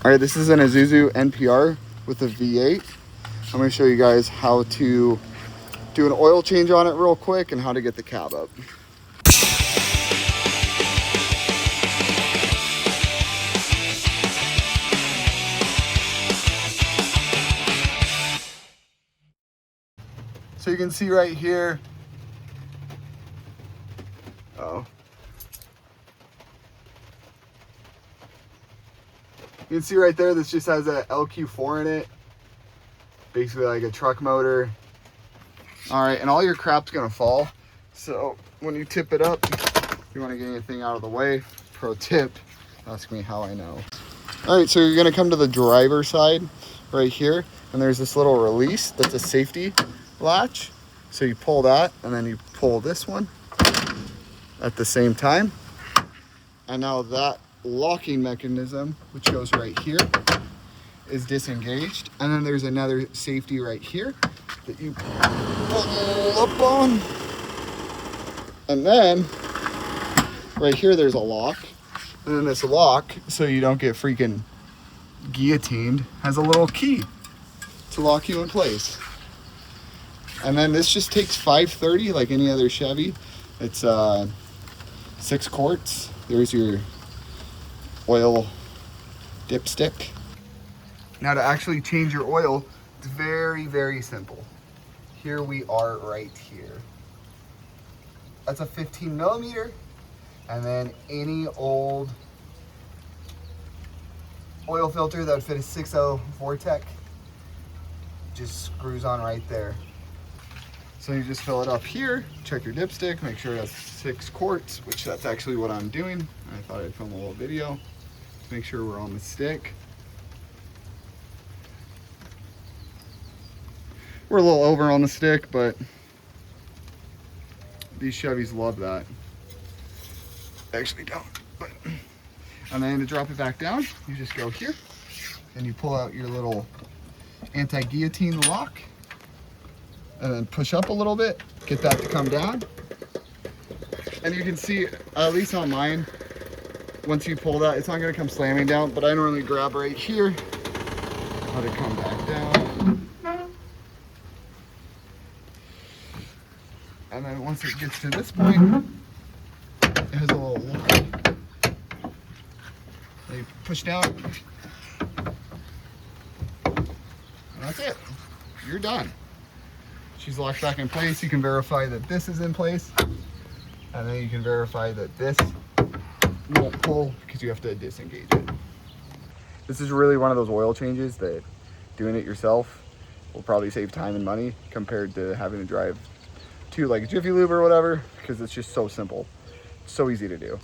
All right, this is an Isuzu NPR with a V8. I'm gonna show you guys how to do an oil change on it real quick and how to get the cab up. So you can see right here, you can see right there, this just has a LQ4 in it. Basically like a truck motor. All right, and all your crap's gonna fall. So when you tip it up, if you wanna get anything out of the way, pro tip, ask me how I know. All right, so you're gonna come to the driver's side right here, and there's this little release that's a safety latch. So you pull that, and then you pull this one at the same time. And now that locking mechanism, which goes right here, is disengaged. And then there's another safety right here that you pull up on. And then right here, there's a lock. And then this lock, so you don't get freaking guillotined, has a little key to lock you in place. And then this just takes 530 like any other Chevy. It's 6 quarts. There's your oil dipstick. Now to actually change your oil, it's very, very simple. Here we are right here. That's a 15 millimeter. And then any old oil filter that would fit a 6.0 Vortec just screws on right there. So you just fill it up here, check your dipstick, make sure that's 6 quarts, which that's actually what I'm doing. I thought I'd film a little video to make sure we're on the stick. We're a little over on the stick, but these Chevys love that. Actually don't, but. And then to drop it back down, you just go here and you pull out your little anti-guillotine lock and then push up a little bit, get that to come down. And you can see, at least on mine, once you pull that, it's not gonna come slamming down, but I normally grab right here, let it come back down. And then once it gets to this point, it has a little lock. You push down, and that's it. You're done. She's locked back in place. You can verify that this is in place, and then you can verify that this won't pull because you have to disengage it. This is really one of those oil changes that doing it yourself will probably save time and money compared to having to drive to like a Jiffy Lube or whatever, because it's just so simple, so easy to do.